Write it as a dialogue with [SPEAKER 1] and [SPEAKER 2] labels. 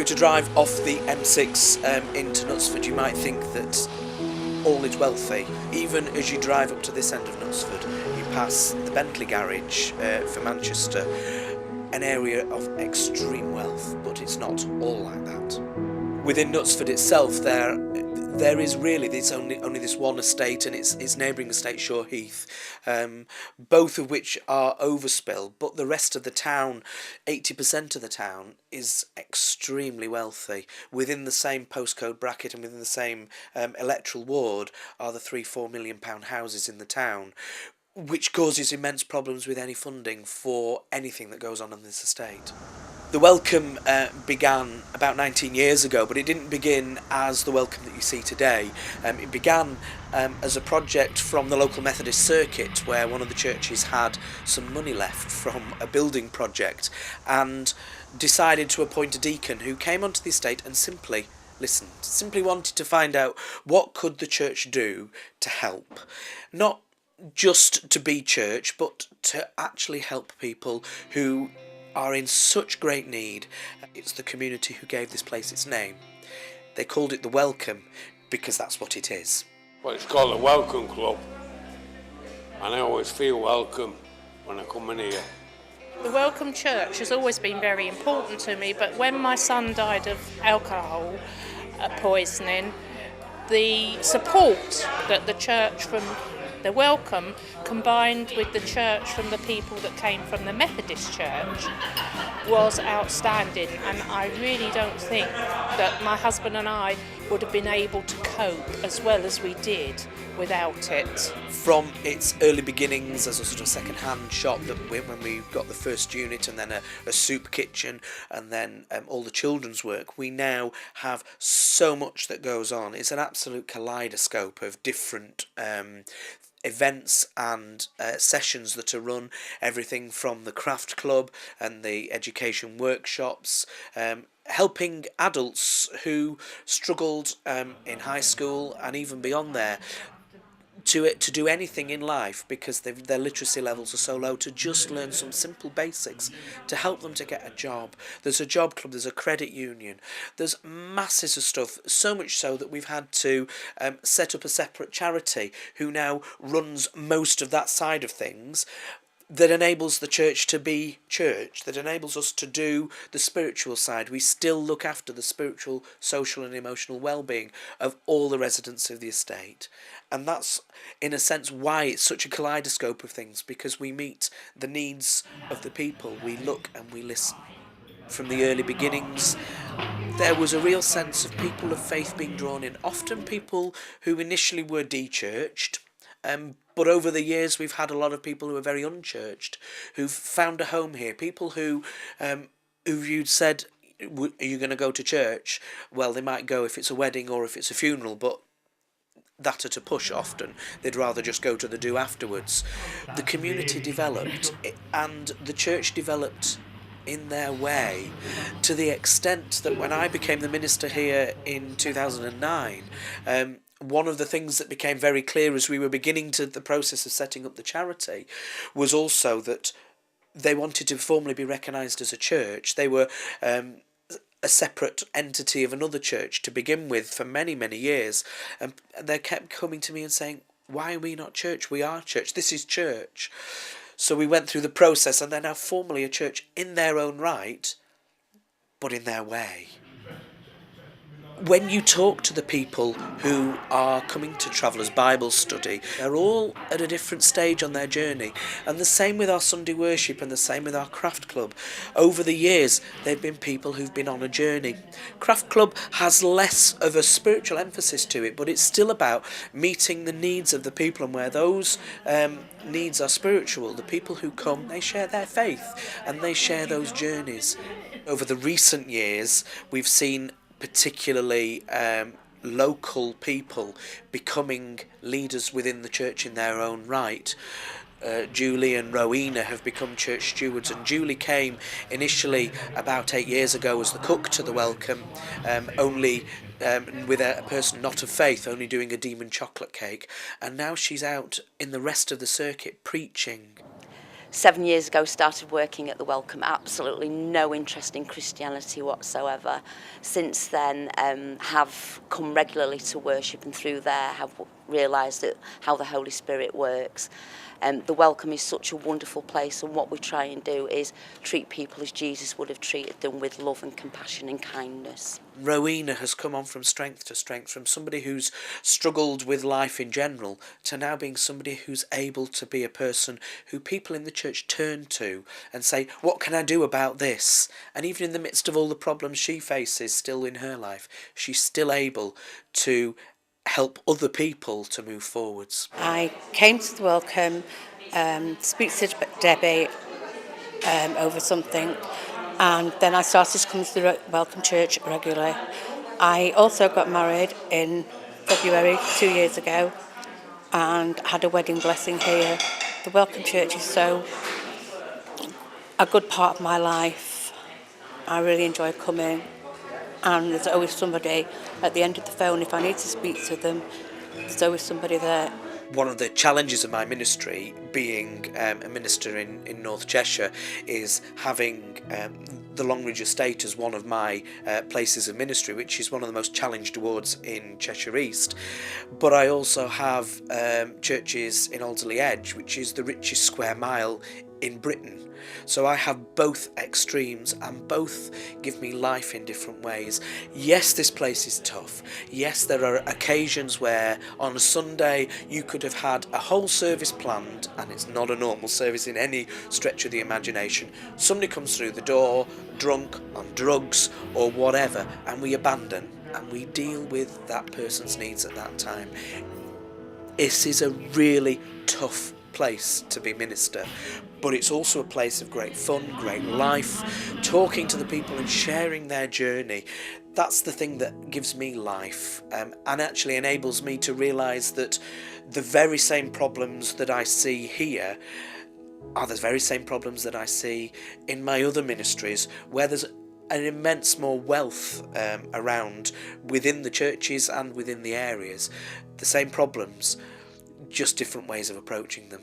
[SPEAKER 1] were to drive off the M6 into Knutsford, you might think that all is wealthy. Even as you drive up to this end of Knutsford, you pass the Bentley garage for Manchester, an area of extreme wealth, but it's not all like that. Within Knutsford itself, there is really there's only this one estate and its neighbouring estate, Shore Heath, both of which are overspill, but the rest of the town, 80% of the town, is extremely wealthy. Within the same postcode bracket and within the same electoral ward are the £3-4 million houses in the town, which causes immense problems with any funding for anything that goes on this estate. The Welcome began about 19 years ago, but it didn't begin as the Welcome that you see today. It began as a project from the local Methodist circuit, where one of the churches had some money left from a building project and decided to appoint a deacon who came onto the estate and simply listened, simply wanted to find out what could the church do to help. Not just to be church, but to actually help people who are in such great need. It's the community who gave this place its name. They called it the Welcome because that's what it is.
[SPEAKER 2] Well, it's called the Welcome Club, and I always feel welcome when I come in here.
[SPEAKER 3] The Welcome Church has always been very important to me, but when my son died of alcohol poisoning, the support that the church from the Welcome combined with the church from the people that came from the Methodist Church was outstanding, and I really don't think that my husband and I would have been able to cope as well as we did without it.
[SPEAKER 1] From its early beginnings as a sort of second-hand shop, that when we got the first unit and then a soup kitchen and then all the children's work, we now have so much that goes on. It's an absolute kaleidoscope of different events and sessions that are run, everything from the craft club and the education workshops, helping adults who struggled in high school and even beyond there to do anything in life because their literacy levels are so low, to just learn some simple basics to help them to get a job. There's a job club, there's a credit union, there's masses of stuff, so much so that we've had to set up a separate charity who now runs most of that side of things, that enables the church to be church, that enables us to do the spiritual side. We still look after the spiritual, social and emotional well-being of all the residents of the estate. And that's, in a sense, why it's such a kaleidoscope of things, because we meet the needs of the people. We look and we listen. From the early beginnings, there was a real sense of people of faith being drawn in, often people who initially were de-churched, but over the years we've had a lot of people who are very unchurched, who've found a home here, people who you'd said, are you going to go to church? Well, they might go if it's a wedding or if it's a funeral, but that at a push often. They'd rather just go to the do afterwards. The community developed and the church developed in their way, to the extent that when I became the minister here in 2009, one of the things that became very clear as we were beginning the process of setting up the charity was also that they wanted to formally be recognised as a church. They were a separate entity of another church to begin with for many, many years. And they kept coming to me and saying, why are we not church? We are church. This is church. So we went through the process and they're now formally a church in their own right, but in their way. When you talk to the people who are coming to Travellers Bible Study, they're all at a different stage on their journey. And the same with our Sunday worship and the same with our craft club. Over the years, they've been people who've been on a journey. Craft club has less of a spiritual emphasis to it, but it's still about meeting the needs of the people, and where those needs are spiritual, the people who come, they share their faith and they share those journeys. Over the recent years, we've seen particularly local people becoming leaders within the church in their own right. Julie and Rowena have become church stewards, and Julie came initially about 8 years ago as the cook to the Welcome, only with a person not of faith, only doing a demon chocolate cake, and now she's out in the rest of the circuit preaching.
[SPEAKER 4] 7 years ago started working at the Welcome, absolutely no interest in Christianity whatsoever. Since then have come regularly to worship, and through there have realised that how the Holy Spirit works. The Welcome is such a wonderful place, and what we try and do is treat people as Jesus would have treated them, with love and compassion and kindness.
[SPEAKER 1] Rowena has come on from strength to strength, from somebody who's struggled with life in general to now being somebody who's able to be a person who people in the church turn to and say, what can I do about this? And even in the midst of all the problems she faces still in her life, she's still able to help other people to move forwards.
[SPEAKER 5] I came to the Welcome, speak to Debbie over something, and then I started to come to the Welcome Church regularly. I also got married in February 2 years ago and had a wedding blessing here. The Welcome Church is so a good part of my life. I really enjoy coming, and there's always somebody at the end of the phone if I need to speak to them. There's always somebody there.
[SPEAKER 1] One of the challenges of my ministry, being a minister in North Cheshire, is having the Longridge Estate as one of my places of ministry, which is one of the most challenged wards in Cheshire East. But I also have churches in Alderley Edge, which is the richest square mile in Britain. So I have both extremes, and both give me life in different ways. Yes, this place is tough. Yes, there are occasions where on a Sunday you could have had a whole service planned, and it's not a normal service in any stretch of the imagination. Somebody comes through the door, drunk, on drugs or whatever, and we abandon, and we deal with that person's needs at that time. This is a really tough place to be minister, but it's also a place of great fun, great life, talking to the people and sharing their journey. That's the thing that gives me life, and actually enables me to realise that the very same problems that I see here are the very same problems that I see in my other ministries, where there's an immense more wealth around within the churches and within the areas. The same problems, just different ways of approaching them.